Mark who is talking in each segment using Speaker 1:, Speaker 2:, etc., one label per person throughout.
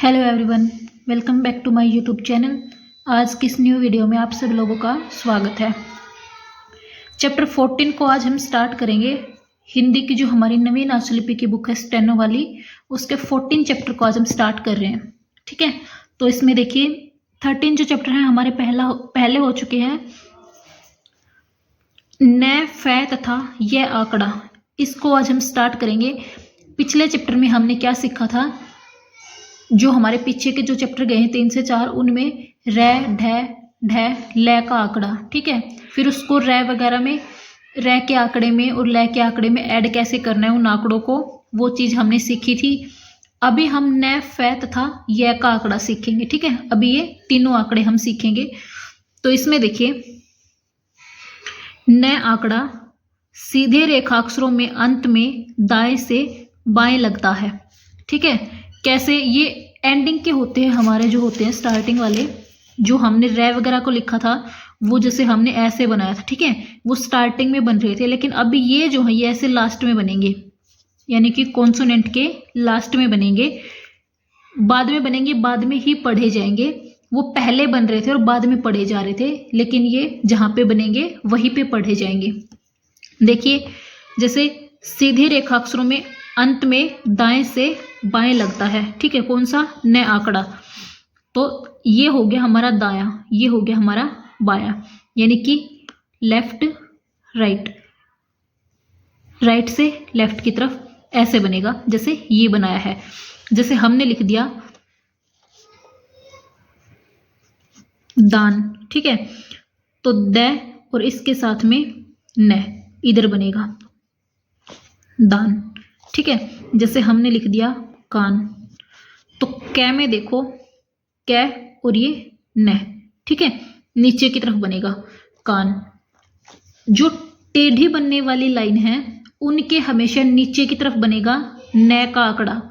Speaker 1: Hello everyone, welcome back to my YouTube channel. आज की इस न्यू वीडियो में आप सभी लोगों का स्वागत है। चैप्टर 14 को आज हम स्टार्ट करेंगे। हिंदी की जो हमारी नवीन आशुलिपि की बुक है स्टेनो वाली, उसके 14 चैप्टर को आज हम स्टार्ट कर रहे हैं। ठीक है, तो इसमें देखिए 13 जो चैप्टर हैं हमारे पहले हो चुके हैं। न, फै तथा यह आंकड़ा, इसको आज हम स्टार्ट करेंगे। पिछले चैप्टर में हमने क्या सीखा था? जो हमारे पीछे के जो चैप्टर गए हैं 3 से 4, उनमें रै, ढ, ल का आंकड़ा, ठीक है। फिर उसको रै वगैरह में, रै के आंकड़े में और ल के आंकड़े में ऐड कैसे करना है उन आंकड़ों को, वो चीज़ हमने सीखी थी। अभी हम न, फै तथा य का आंकड़ा सीखेंगे। ठीक है, अभी ये तीनों आंकड़े हम सीखेंगे। तो इसमें देखिए, न आंकड़ा सीधे रेखाक्षरों में अंत में दाएं से बाएं लगता है। ठीक है, कैसे? ये एंडिंग के होते हैं हमारे, जो होते हैं स्टार्टिंग वाले, जो हमने रै वगैरह को लिखा था वो जैसे हमने ऐसे बनाया था। ठीक है, वो स्टार्टिंग में बन रहे थे, लेकिन अभी ये जो है ये ऐसे लास्ट में बनेंगे, यानी कि कॉन्सोनेंट के लास्ट में बनेंगे, बाद में बनेंगे, बाद में ही पढ़े जाएंगे। वो पहले बन रहे थे और बाद में पढ़े जा रहे थे, लेकिन ये जहाँ पे बनेंगे वहीं पे पढ़े जाएंगे। देखिए, जैसे सीधे रेखाक्षरों में अंत में दाएं से बाएं लगता है। ठीक है, कौन सा? न आंकड़ा। तो ये हो गया हमारा दायां, ये हो गया हमारा बायां, यानी कि लेफ्ट राइट, राइट से लेफ्ट की तरफ ऐसे बनेगा जैसे ये बनाया है। जैसे हमने लिख दिया दान, ठीक है, तो द और इसके साथ में न इधर बनेगा दान। ठीक है, जैसे हमने लिख दिया कान, तो कै में देखो कै और ये न, ठीक है, नीचे की तरफ बनेगा कान। जो टेढ़ी बनने वाली लाइन है उनके हमेशा नीचे की तरफ बनेगा न का आंकड़ा।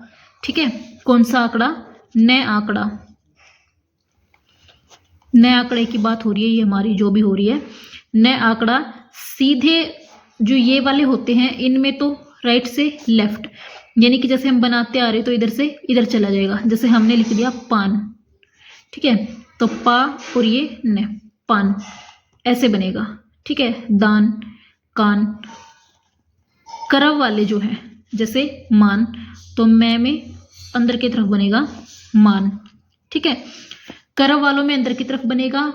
Speaker 1: ठीक है, कौन सा आंकड़ा? न आंकड़ा। न आंकड़े की बात हो रही है, ये हमारी जो भी हो रही है। न आंकड़ा सीधे जो ये वाले होते हैं इनमें तो राइट से लेफ्ट, यानी कि जैसे हम बनाते आ रहे तो इधर से इधर चला जाएगा। जैसे हमने लिख दिया पान, ठीक है, तो पा और ये न, पान ऐसे बनेगा। ठीक है, दान, कान। करव वाले जो हैं जैसे मान, तो मैं में अंदर की तरफ बनेगा मान। ठीक है, करव वालों में अंदर की तरफ बनेगा।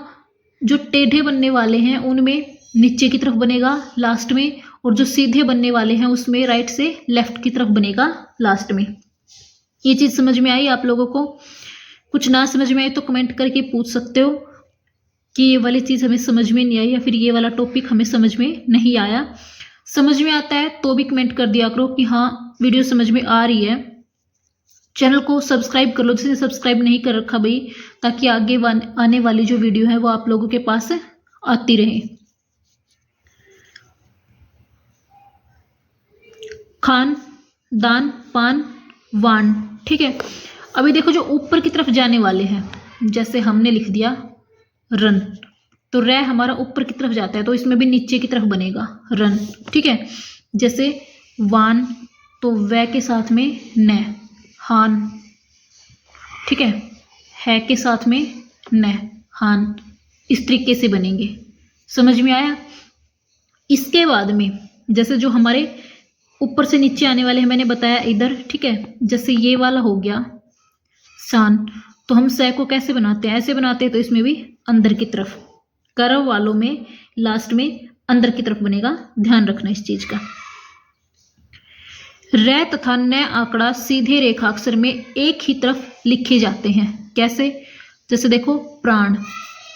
Speaker 1: जो टेढ़े बनने वाले हैं उनमें नीचे की तरफ बनेगा लास्ट में, और जो सीधे बनने वाले हैं उसमें राइट से लेफ्ट की तरफ बनेगा लास्ट में। ये चीज़ समझ में आई आप लोगों को? कुछ ना समझ में आए तो कमेंट करके पूछ सकते हो कि ये वाली चीज़ हमें समझ में नहीं आई, या फिर ये वाला टॉपिक हमें समझ में नहीं आया। समझ में आता है तो भी कमेंट कर दिया करो कि हाँ वीडियो समझ में आ रही है। चैनल को सब्सक्राइब कर लो जिसने सब्सक्राइब नहीं कर रखा भाई, ताकि आगे आने वाली जो वीडियो है वो आप लोगों के पास आती रहे। खान, दान, पान, वान। ठीक है, अभी देखो जो ऊपर की तरफ जाने वाले हैं, जैसे हमने लिख दिया रन, तो रै हमारा ऊपर की तरफ जाता है, तो इसमें भी नीचे की तरफ बनेगा रन। ठीक है, जैसे वान, तो वै के साथ में न, हान। ठीक है के साथ में न, हान। इस तरीके से बनेंगे। समझ में आया? इसके बाद में जैसे जो हमारे ऊपर से नीचे आने वाले हैं मैंने बताया इधर। ठीक है, जैसे ये वाला हो गया सान, तो हम सै को कैसे बनाते हैं? ऐसे बनाते हैं, तो इसमें भी अंदर की तरफ। करव वालों में लास्ट में अंदर की तरफ बनेगा, ध्यान रखना इस चीज का। रै तथा न आंकड़ा सीधे रेखाक्षर में एक ही तरफ लिखे जाते हैं। कैसे? जैसे देखो प्राण,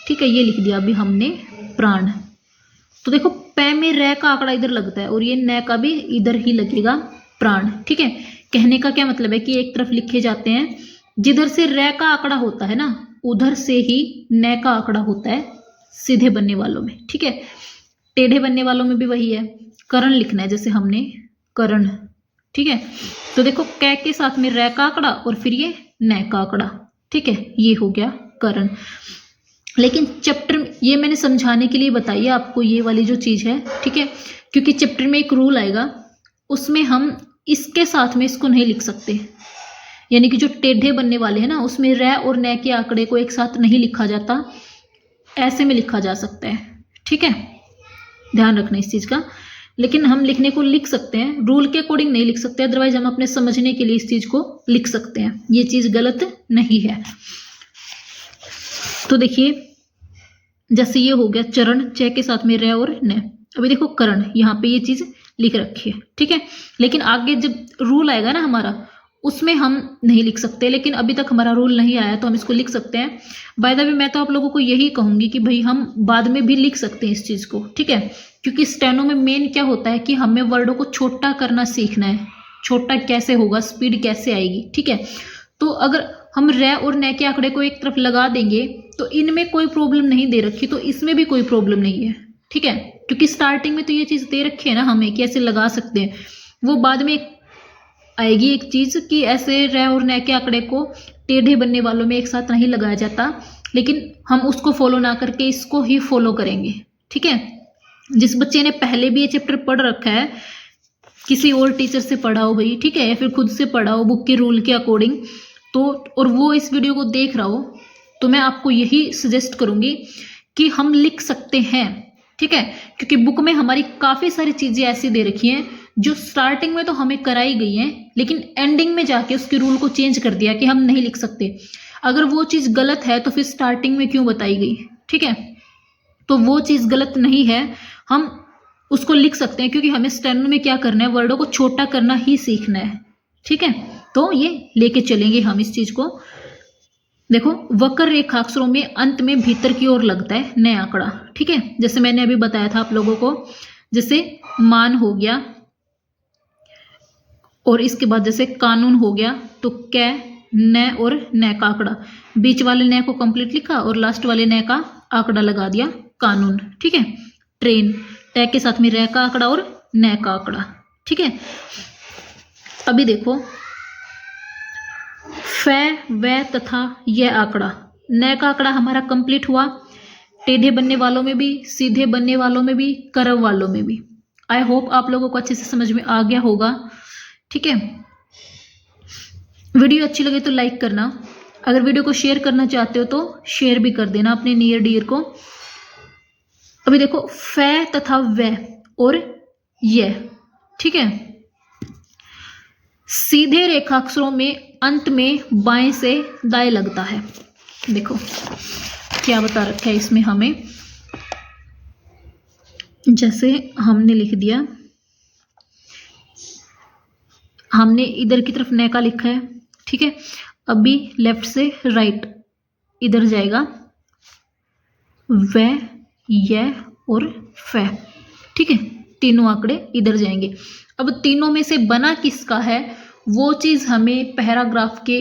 Speaker 1: ठीक है, ये लिख दिया अभी हमने प्राण, तो देखो पै में रै का आंकड़ा इधर लगता है और ये न का भी इधर ही लगेगा प्राण। ठीक है, कहने का क्या मतलब है कि एक तरफ लिखे जाते हैं, जिधर से रै का आंकड़ा होता है ना उधर से ही न का आंकड़ा होता है सीधे बनने वालों में। ठीक है, टेढ़े बनने वालों में भी वही है। करण लिखना है, जैसे हमने करण। ठीक है, तो देखो कै के साथ में रै का आंकड़ा और फिर ये न का आंकड़ा। ठीक है, ये हो गया करण। लेकिन चैप्टर ये मैंने समझाने के लिए बताई है आपको ये वाली जो चीज़ है। ठीक है, क्योंकि चैप्टर में एक रूल आएगा, उसमें हम इसके साथ में इसको नहीं लिख सकते। यानी कि जो टेढ़े बनने वाले हैं ना, उसमें र और न के आंकड़े को एक साथ नहीं लिखा जाता, ऐसे में लिखा जा सकता है। ठीक है, ध्यान रखना इस चीज का। लेकिन हम लिखने को लिख सकते हैं, रूल के अकॉर्डिंग नहीं लिख सकते, अदरवाइज हम अपने समझने के लिए इस चीज को लिख सकते हैं, ये चीज गलत नहीं है। तो देखिए जैसे ये हो गया चरण, च के साथ में र और न। अभी देखो करण, यहाँ पे ये चीज लिख रखी है। ठीक है, लेकिन आगे जब रूल आएगा ना हमारा, उसमें हम नहीं लिख सकते, लेकिन अभी तक हमारा रूल नहीं आया तो हम इसको लिख सकते हैं। बाय द वे मैं तो आप लोगों को यही कहूंगी कि भाई हम बाद में भी लिख सकते हैं इस चीज को। ठीक है, क्योंकि स्टेनो में मेन क्या होता है कि हमें वर्डों को छोटा करना सीखना है। छोटा कैसे होगा, स्पीड कैसे आएगी। ठीक है, तो अगर हम र और न के आंकड़े को एक तरफ लगा देंगे तो इनमें कोई प्रॉब्लम नहीं दे रखी, तो इसमें भी कोई प्रॉब्लम नहीं है। ठीक है, क्योंकि स्टार्टिंग में तो ये चीज दे रखी है ना हमें, कैसे लगा सकते हैं, वो बाद में आएगी एक चीज कि ऐसे र और न के आंकड़े को टेढ़े बनने वालों में एक साथ नहीं लगाया जाता, लेकिन हम उसको फॉलो ना करके इसको ही फॉलो करेंगे। ठीक है, जिस बच्चे ने पहले भी ये चैप्टर पढ़ रखा है, किसी और टीचर से पढ़ा हो भाई, ठीक है, या फिर खुद से पढ़ा हो बुक के रूल के अकॉर्डिंग, तो और वो इस वीडियो को देख रहा हो, तो मैं आपको यही सजेस्ट करूंगी कि हम लिख सकते हैं। ठीक है, क्योंकि बुक में हमारी काफी सारी चीजें ऐसी दे रखी हैं जो स्टार्टिंग में तो हमें कराई गई हैं, लेकिन एंडिंग में जाके उसके रूल को चेंज कर दिया कि हम नहीं लिख सकते। अगर वो चीज गलत है तो फिर स्टार्टिंग में क्यों बताई गई। ठीक है, तो वो चीज गलत नहीं है, हम उसको लिख सकते हैं, क्योंकि हमें स्टेनो में क्या करना है, वर्डों को छोटा करना ही सीखना है। ठीक है, तो ये लेके चलेंगे हम इस चीज को। देखो वक्र रेखाक्षरों में अंत में भीतर की ओर लगता है नया आंकड़ा। ठीक है, जैसे मैंने अभी बताया था आप लोगों को, जैसे मान हो गया, और इसके बाद जैसे कानून हो गया, तो कै न और न का आंकड़ा, बीच वाले न को कंप्लीट लिखा और लास्ट वाले न का आंकड़ा लगा दिया, कानून। ठीक है, ट्रेन, ट के साथ में र का आंकड़ा और न का आंकड़ा। ठीक है, अभी देखो फ व तथा यह आंकड़ा, न का आंकड़ा हमारा कंप्लीट हुआ, टेढ़े बनने वालों में भी, सीधे बनने वालों में भी, कर्व वालों में भी। आई होप आप लोगों को अच्छे से समझ में आ गया होगा। ठीक है, वीडियो अच्छी लगे तो लाइक करना, अगर वीडियो को शेयर करना चाहते हो तो शेयर भी कर देना अपने नियर डियर को। अभी देखो फ तथा व और यह, ठीक है, सीधे रेखाक्षरों में अंत में बाएं से दाएं लगता है। देखो क्या बता रखा है इसमें हमें, जैसे हमने लिख दिया, हमने इधर की तरफ न का लिखा है। ठीक है, अभी लेफ्ट से राइट इधर जाएगा, व यह और फ। ठीक है, तीनों आंकड़े इधर जाएंगे। अब तीनों में से बना किसका है, वो चीज हमें पैराग्राफ के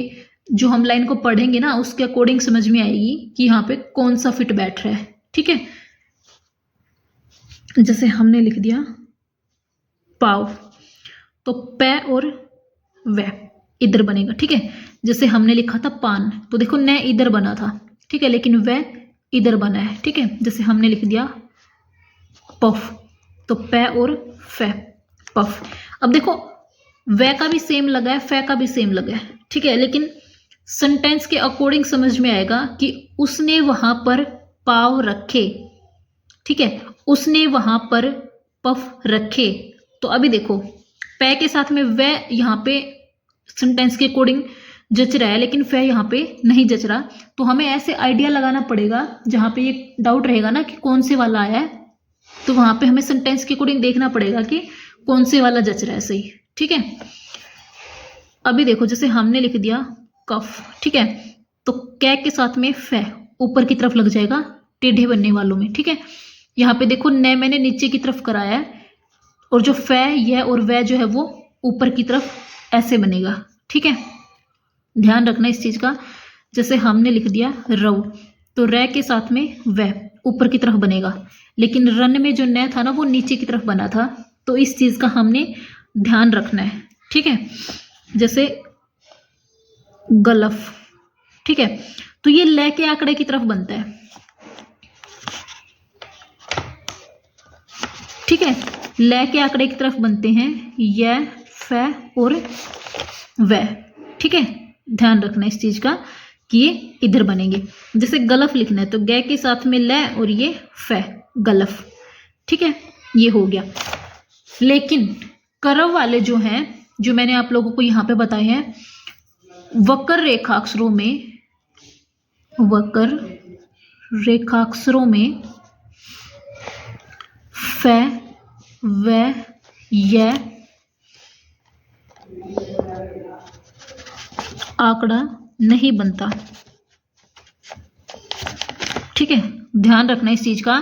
Speaker 1: जो हम लाइन को पढ़ेंगे ना, उसके अकॉर्डिंग समझ में आएगी कि यहाँ पे कौन सा फिट बैठ रहा है। ठीक है, जैसे हमने लिख दिया पाव, तो प और व इधर बनेगा। ठीक है, जैसे हमने लिखा था पान, तो देखो न इधर बना था। ठीक है, लेकिन व इधर बना है। ठीक है, जैसे हमने लिख दिया पफ, तो प और फ, पफ। अब देखो व का भी सेम लगा है, फ का भी सेम लगा है। ठीक है, लेकिन सेंटेंस के अकॉर्डिंग समझ में आएगा कि उसने वहां पर पाव रखे। ठीक है, उसने वहां पर पफ रखे। तो अभी देखो प के साथ में व यहाँ पे सेंटेंस के अकॉर्डिंग जच रहा है, लेकिन फ यहाँ पे नहीं जच रहा। तो हमें ऐसे आइडिया लगाना पड़ेगा जहां पे ये डाउट रहेगा ना कि कौन से वाला आया है, तो वहां पे हमें सेंटेंस के अकॉर्डिंग देखना पड़ेगा कि कौन से वाला जच रहा है सही। ठीक है, अभी देखो जैसे हमने लिख दिया कफ। ठीक है, तो कै के साथ में फ ऊपर की तरफ लग जाएगा टेढ़े बनने वालों में। ठीक है, यहाँ पे देखो न मैंने नीचे की तरफ कराया है, और जो फ यह और वह जो है वो ऊपर की तरफ ऐसे बनेगा। ठीक है, ध्यान रखना इस चीज का। जैसे हमने लिख दिया रव, तो र के साथ में वह ऊपर की तरफ बनेगा, लेकिन रन में जो न था ना वो नीचे की तरफ बना था, तो इस चीज का हमने ध्यान रखना है। ठीक है, जैसे गलफ। ठीक है, तो ये ल के आंकड़े की तरफ बनता है। ठीक है, ल के आंकड़े की तरफ बनते हैं यह, फ और वह। ठीक है, ध्यान रखना इस चीज का कि ये इधर बनेंगे। जैसे गलफ लिखना है तो ग के साथ में ल और ये फ, गलफ। ठीक है, ये हो गया। लेकिन करव वाले जो हैं, जो मैंने आप लोगों को यहाँ पे बताए हैं, वक्र रेखाक्षरों में, वक्र रेखाक्षरों में फ, व, य आंकड़ा नहीं बनता। ठीक है, ध्यान रखना इस चीज का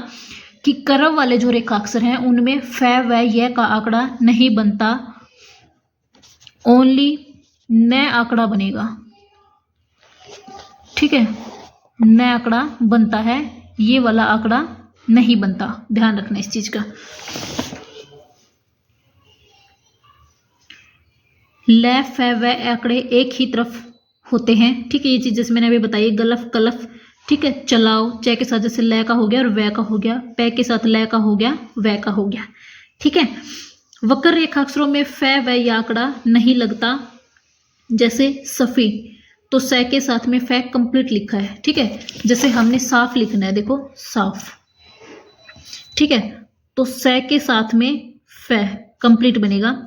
Speaker 1: कि करव वाले जो रेखाक्षर हैं उनमें फ, व, य का आंकड़ा नहीं बनता, ओनली न आंकड़ा बनेगा। ठीक है, न आंकड़ा बनता है, ये वाला आंकड़ा नहीं बनता। ध्यान रखना इस चीज का। ल, फ, व आंकड़े एक ही तरफ होते हैं। ठीक है, ये चीज जैसे मैंने अभी बताई, गलफ, कलफ। ठीक है, चलाओ, च के साथ जैसे ल का हो गया और व का हो गया, प के साथ ल का हो गया, व का हो गया। ठीक है, वक्र रेखाक्षरों में फ, व या आंकड़ा नहीं लगता। जैसे सफी, तो स के साथ में फ कंप्लीट लिखा है। ठीक है, जैसे हमने साफ लिखना है, देखो साफ। ठीक है, तो स के साथ में फ कंप्लीट बनेगा।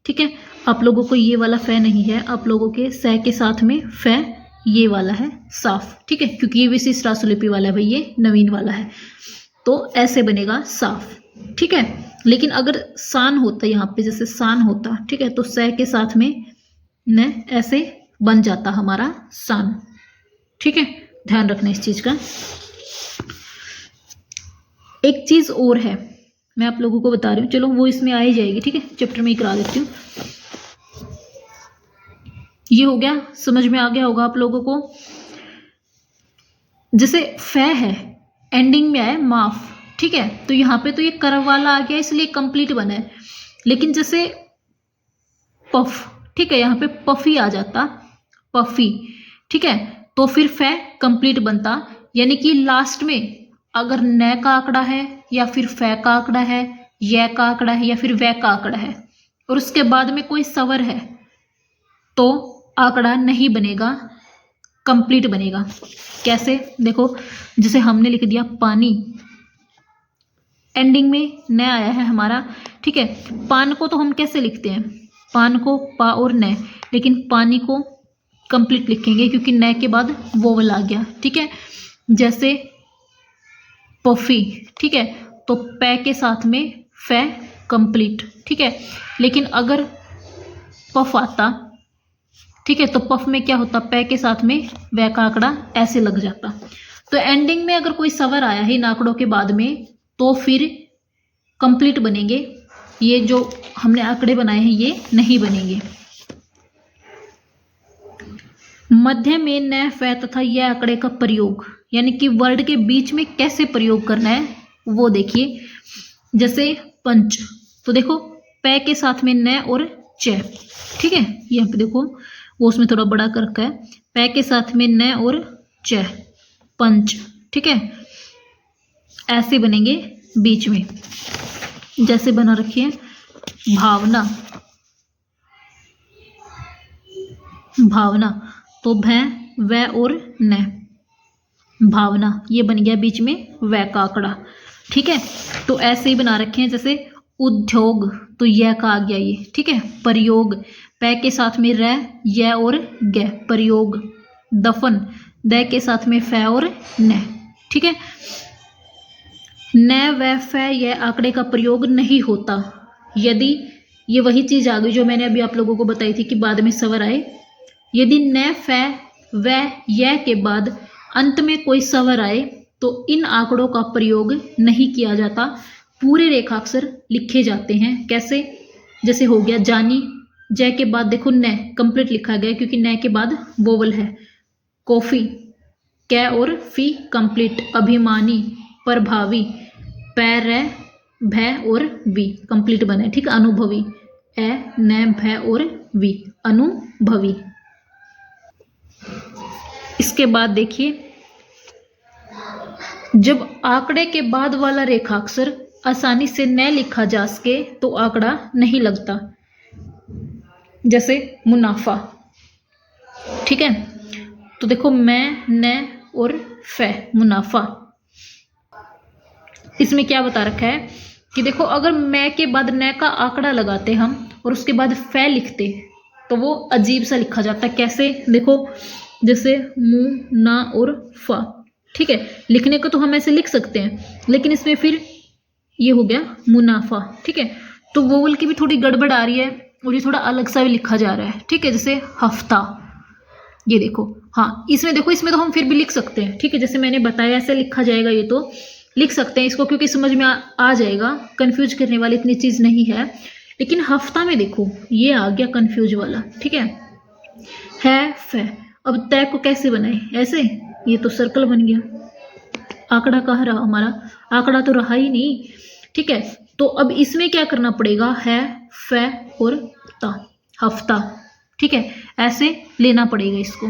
Speaker 1: ठीक है, आप लोगों को ये वाला फ नहीं है, आप लोगों के स के साथ में फ ये वाला है साफ। ठीक है, क्योंकि ये विशिष्ट रासुलिपि वाला है भाई, ये नवीन वाला है, तो ऐसे बनेगा साफ। ठीक है, लेकिन अगर सान होता यहाँ पे, जैसे सान होता, ठीक है, तो स के साथ में न ऐसे बन जाता हमारा सान। ठीक है, ध्यान रखना इस चीज का। एक चीज और है, मैं आप लोगों को बता रही हूँ, चलो वो इसमें आ ही जाएगी। ठीक है, चैप्टर में ही करा देती हूँ। ये हो गया, समझ में आ गया होगा आप लोगों को। जैसे फ है, एंडिंग में आए माफ। ठीक है, तो यहाँ पे तो ये करव वाला आ गया, इसलिए कंप्लीट बना है। लेकिन जैसे पफ, ठीक है, यहाँ पे पफी आ जाता, पफी। ठीक है, तो फिर फ कंप्लीट बनता, यानी कि लास्ट में अगर न का आंकड़ा है या फिर फ का आंकड़ा है, य का आंकड़ा है या फिर व का आंकड़ा है और उसके बाद में कोई स्वर है, तो आंकड़ा नहीं बनेगा, कंप्लीट बनेगा। कैसे, देखो, जैसे हमने लिख दिया पानी, एंडिंग में न आया है हमारा। ठीक है, पान को तो हम कैसे लिखते हैं, पान को पा और न, लेकिन पानी को कंप्लीट लिखेंगे क्योंकि न के बाद वोवल आ गया। ठीक है, जैसे पफी। ठीक है, तो प के साथ में फ कंप्लीट। ठीक है, लेकिन अगर पफ आता, ठीक है, तो पफ में क्या होता, प के साथ में व का आंकड़ा ऐसे लग जाता। तो एंडिंग में अगर कोई स्वर आया है इन आंकड़ों के बाद में, तो फिर कंप्लीट बनेंगे। ये जो हमने आंकड़े बनाए हैं ये नहीं बनेंगे। मध्य में न, फ तथा यह आंकड़े का प्रयोग, यानी कि वर्ड के बीच में कैसे प्रयोग करना है वो देखिए। जैसे पंच, तो देखो प के साथ में न और च। ठीक है, यहाँ पे देखो वो उसमें थोड़ा बड़ा कर रखा है, प के साथ में न और च, पंच। ठीक है, ऐसे बनेंगे बीच में, जैसे बना रखिए भावना, भावना, तो भ, व और न, भावना, ये बन गया बीच में व का आंकड़ा। ठीक है, तो ऐसे ही बना रखे हैं। जैसे उद्योग, तो य का आ गया ये। ठीक है, प्रयोग, प के साथ में र, य और ग, प्रयोग। दफन, द के साथ में फ और न। ठीक है, न, व, फ यह आंकड़े का प्रयोग नहीं होता यदि, ये वही चीज आ गई जो मैंने अभी आप लोगों को बताई थी कि बाद में स्वर आए। यदि न, फ, व, य के बाद अंत में कोई स्वर आए तो इन आंकड़ों का प्रयोग नहीं किया जाता, पूरे रेखाक्षर लिखे जाते हैं। कैसे, जैसे हो गया जानी, ज के बाद देखो न कंप्लीट लिखा गया क्योंकि न के बाद वोवल है। कॉफी, क और फी कंप्लीट। अभिमानी, प्रभावी, पैर, भ और वी कंप्लीट बने। ठीक, अनुभवी, ए, न, भ और वी, अनुभवी। इसके बाद देखिए, जब आंकड़े के बाद वाला रेखाक्षर आसानी से न लिखा जा सके तो आंकड़ा नहीं लगता। जैसे मुनाफा, ठीक है। तो देखो मैं, न और फै, मुनाफा। इसमें क्या बता रखा है कि देखो अगर मैं के बाद न का आंकड़ा लगाते हम और उसके बाद फै लिखते तो वो अजीब सा लिखा जाता है। कैसे? देखो जैसे मुंह, ना और फा, ठीक है। लिखने को तो हम ऐसे लिख सकते हैं, लेकिन इसमें फिर ये हो गया मुनाफा, ठीक है। तो वोवल की भी थोड़ी गड़बड़ आ रही है और ये थोड़ा अलग सा भी लिखा जा रहा है, ठीक है। जैसे हफ्ता, ये देखो, हाँ इसमें देखो, इसमें तो हम फिर भी लिख सकते हैं, ठीक है। जैसे मैंने बताया ऐसे लिखा जाएगा, ये तो लिख सकते हैं इसको, क्योंकि समझ में आ जाएगा, कंफ्यूज करने वाली इतनी चीज नहीं है। लेकिन हफ्ता में देखो ये आ गया कंफ्यूज वाला, ठीक है फै। अब तय को कैसे बनाए? ऐसे, ये तो सर्कल बन गया, आंकड़ा कहाँ रहा हमारा? आंकड़ा तो रहा ही नहीं, ठीक है। तो अब इसमें क्या करना पड़ेगा? है, फै और ता, हफ्ता, ठीक है। ऐसे लेना पड़ेगा इसको,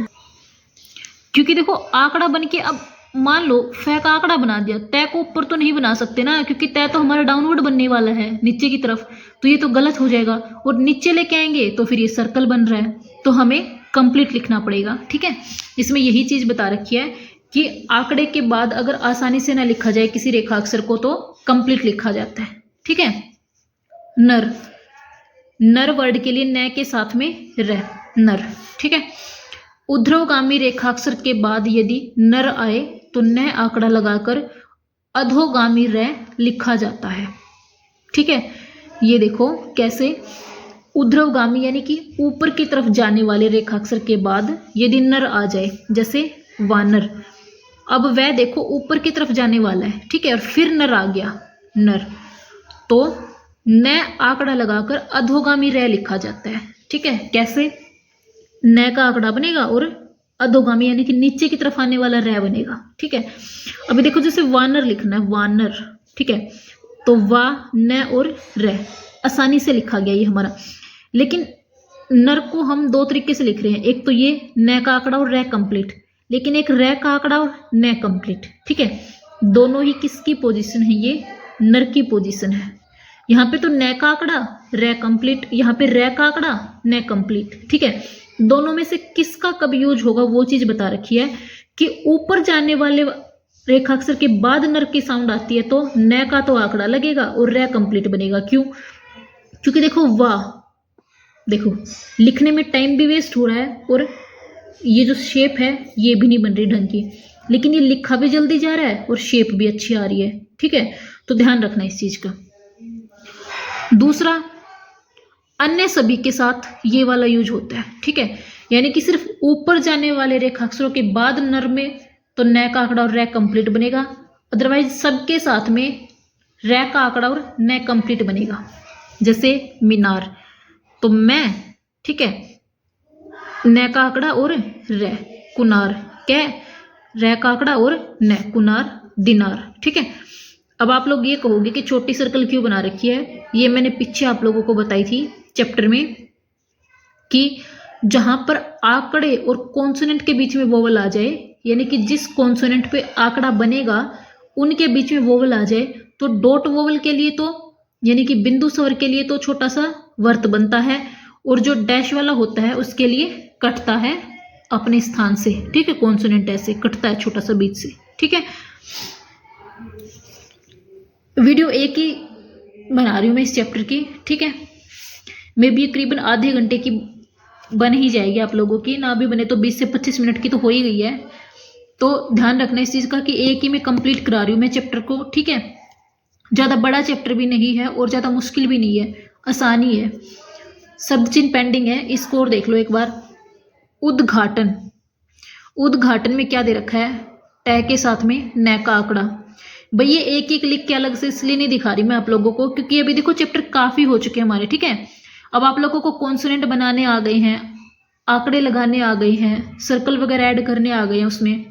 Speaker 1: क्योंकि देखो आंकड़ा बन के, अब मान लो फै का आंकड़ा बना दिया, तय को ऊपर तो नहीं बना सकते ना, क्योंकि तय तो हमारा डाउनवर्ड बनने वाला है नीचे की तरफ, तो ये तो गलत हो जाएगा। और नीचे लेके आएंगे तो फिर ये सर्कल बन रहा है, तो हमें कंप्लीट लिखना पड़ेगा, ठीक है। इसमें यही चीज बता रखी है कि आंकड़े के बाद अगर आसानी से ना लिखा जाए किसी रेखा अक्षर को तो कंप्लीट लिखा जाता है, ठीक है। नर, नर वर्ड के लिए न के साथ में र, नर, ठीक है। ऊर्ध्वगामी रेखाक्षर के बाद यदि नर आए तो न आंकड़ा लगाकर अधोगामी र लिखा जाता है, ठीक है। ये देखो कैसे, ऊर्ध्वगामी यानी कि ऊपर की तरफ जाने वाले रेखाक्षर के बाद यदि नर आ जाए, जैसे वानर, अब वह देखो ऊपर की तरफ जाने वाला है, ठीक है, और फिर नर आ गया, नर, तो न आंकड़ा लगाकर अधोगामी र लिखा जाता है, ठीक है। कैसे? न का आंकड़ा बनेगा और अधोगामी यानी कि नीचे की तरफ आने वाला र बनेगा, ठीक है। अभी देखो जैसे वानर लिखना है, वानर, ठीक है, तो वा, न और र आसानी से लिखा गया ये हमारा। लेकिन नर को हम दो तरीके से लिख रहे हैं, एक तो ये न का आंकड़ा और र कंप्लीट, लेकिन एक र का आंकड़ा और न कंप्लीट, ठीक है। दोनों ही किसकी पोजीशन है? ये नर की पोजीशन है। यहाँ पे तो न का आंकड़ा र कंप्लीट, यहाँ पे र का आंकड़ा न कंप्लीट, ठीक है। दोनों में से किसका कब यूज होगा वो चीज बता रखी है कि ऊपर जाने वाले रेखाक्षर के बाद नर की साउंड आती है तो न का तो आंकड़ा लगेगा और र कंप्लीट बनेगा। क्यों? क्योंकि देखो वाह, देखो लिखने में टाइम भी वेस्ट हो रहा है और ये जो शेप है ये भी नहीं बन रही ढंग की, लेकिन ये लिखा भी जल्दी जा रहा है और शेप भी अच्छी आ रही है, ठीक है। तो ध्यान रखना इस चीज का। दूसरा, अन्य सभी के साथ ये वाला यूज होता है, ठीक है। यानी कि सिर्फ ऊपर जाने वाले रेखाक्षरों के बाद नर में तो न का आंकड़ा और र कंप्लीट बनेगा, अदरवाइज सबके साथ में र का आंकड़ा और न कंप्लीट बनेगा। जैसे मीनार, तो मैं, ठीक है, न का आंकड़ा और र, कुनार, क्या, र का आंकड़ा और न, कुनार, दिनार, ठीक है। अब आप लोग ये कहोगे कि छोटी सर्कल क्यों बना रखी है? ये मैंने पीछे आप लोगों को बताई थी चैप्टर में कि जहां पर आंकड़े और कॉन्सोनेंट के बीच में वोवल आ जाए, यानी कि जिस कॉन्सोनेंट पे आंकड़ा बनेगा उनके बीच में वोवल आ जाए, तो डॉट वोवल के लिए तो यानी कि बिंदु स्वर के लिए तो छोटा सा वर्त बनता है, और जो डैश वाला होता है उसके लिए कटता है अपने स्थान से, ठीक है। कॉन्सोनेंट ऐसे कटता है छोटा सा बीच से, ठीक है। वीडियो एक ही बना रही हूँ मैं इस चैप्टर की, ठीक है। मे बी करीबन आधे घंटे की बन ही जाएगी, आप लोगों की ना भी बने तो 20 से 25 मिनट की तो हो ही गई है। तो ध्यान रखना इस चीज़ का कि एक ही मैं कंप्लीट करा रही हूँ मैं चैप्टर को, ठीक है। ज़्यादा बड़ा चैप्टर भी नहीं है और ज़्यादा मुश्किल भी नहीं है, आसानी है। शब्द चिन्ह पेंडिंग है, इसको और देख लो एक बार। उद्घाटन, उद्घाटन में क्या दे रखा है? ट के साथ में न का आंकड़ा। भाई ये एक एक लिख के अलग से इसलिए नहीं दिखा रही मैं आप लोगों को, क्योंकि अभी देखो चैप्टर काफी हो चुके हैं हमारे, ठीक है। अब आप लोगों को कॉन्सोनेंट बनाने आ गए हैं, आंकड़े लगाने आ गए हैं, सर्कल वगैरह ऐड करने आ गए हैं उसमें,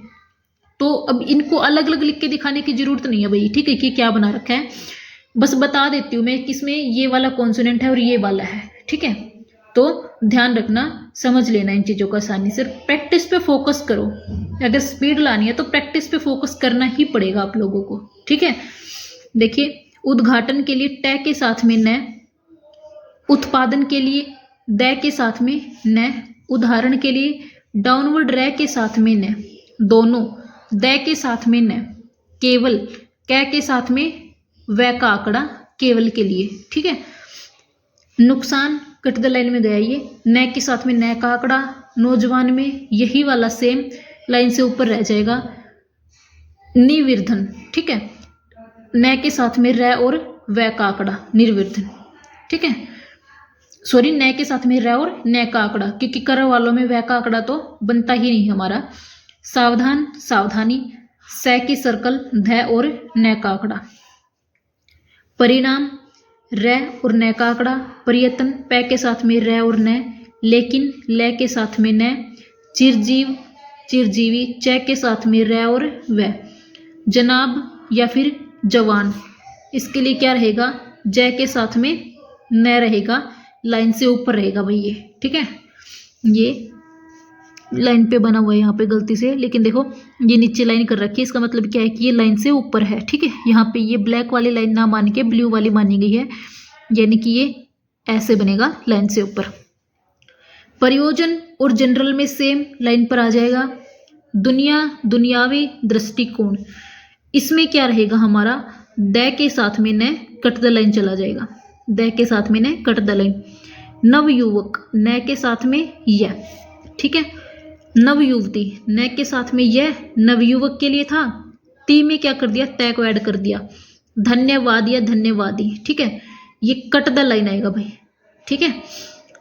Speaker 1: तो अब इनको अलग अलग लिख के दिखाने की जरूरत नहीं है भाई, ठीक है, कि क्या बना रखा है। बस बता देती हूँ मैं किसमें ये वाला कॉन्सोनेंट है और ये वाला है, ठीक है। तो ध्यान रखना, समझ लेना इन चीज़ों को आसानी से, प्रैक्टिस पे फोकस करो। अगर स्पीड लानी है तो प्रैक्टिस पे फोकस करना ही पड़ेगा आप लोगों को, ठीक है। देखिए, उद्घाटन के लिए ट के साथ में न, उत्पादन के लिए द के साथ में न, उदाहरण के लिए डाउनवर्ड रे के साथ में न, दोनों, द के साथ में न, केवल, कै के साथ में वह का आंकड़ा, केवल के लिए। ठीक है, नुकसान कट द लाइन में गया ये, न के साथ में न का आंकड़ा, नौजवान में यही वाला सेम लाइन से ऊपर रह जाएगा, निवर्धन। ठीक है, न के साथ में र और वह का आंकड़ा, निर्वर्धन। ठीक है, सॉरी, न के साथ में र और न का आंकड़ा, क्योंकि कर वालों में वह का आंकड़ा तो बनता ही नहीं हमारा। सावधान, सावधानी, स की सर्कल, ध और न का आंकड़ा। परिणाम, र और न का आंकड़ा। प्रयत्न, प के साथ में र और न, लेकिन, ल के साथ में न। चिरजीव, चिरजीवी, च के साथ में र और व। जनाब या फिर जवान, इसके लिए क्या रहेगा, ज के साथ में न रहेगा, लाइन से ऊपर रहेगा भाई ये। ठीक है, ये लाइन पे बना हुआ है यहाँ पे गलती से, लेकिन देखो ये नीचे लाइन कर रखी है, इसका मतलब क्या है कि ये लाइन से ऊपर है। ठीक है, यहाँ पे ये ब्लैक वाली लाइन ना मान के ब्लू वाली मानी गई है, यानी कि ये ऐसे बनेगा लाइन से ऊपर। प्रयोजन और जनरल में सेम लाइन पर आ जाएगा। दुनिया, दुनियावी दृष्टिकोण, इसमें क्या रहेगा हमारा, द के साथ में न, कट द लाइन चला जाएगा, द के साथ में न, कट द लाइन। नवयुवक, न के साथ में यह। ठीक है, नवयुवती, न के साथ में यह नवयुवक के लिए था, ती में क्या कर दिया, तय को ऐड कर दिया। धन्यवाद या धन्यवादी, ठीक है, ये कट द लाइन आएगा भाई। ठीक है,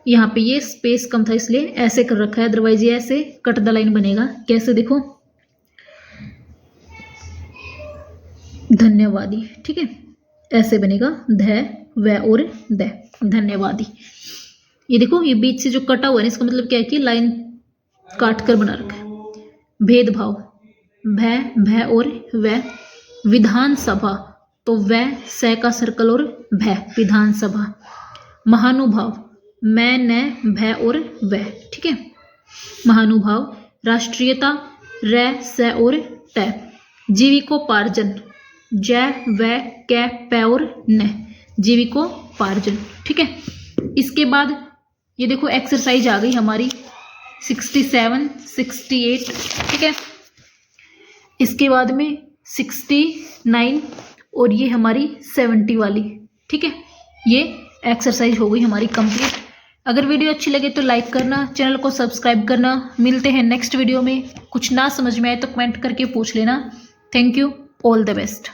Speaker 1: यहाँ पे ये स्पेस कम था इसलिए ऐसे कर रखा है, अदरवाइज ये ऐसे कट द लाइन बनेगा। कैसे, देखो, धन्यवादी। ठीक है, ऐसे बनेगा, ध, व और द, धन्यवादी। ये देखो, ये बीच से जो कटा हुआ है इसका मतलब क्या है कि लाइन काट कर बना रखा है। भेदभाव, भ और व। विधानसभा, तो व, स का सर्कल और भ, विधानसभा। महानुभाव, मैं, न, भ और व। ठीक है, महानुभाव। राष्ट्रीयता, र, स और ट। जीविकोपार्जन, ज, व, क, प और न, जीविकोपार्जन। ठीक है, इसके बाद ये देखो एक्सरसाइज आ गई हमारी 67, 68। ठीक है, इसके बाद में 69 और ये हमारी 70 वाली। ठीक है, ये एक्सरसाइज हो गई हमारी कंप्लीट। अगर वीडियो अच्छी लगे तो लाइक करना, चैनल को सब्सक्राइब करना। मिलते हैं नेक्स्ट वीडियो में। कुछ ना समझ में आए तो कमेंट करके पूछ लेना। Thank you, all the best.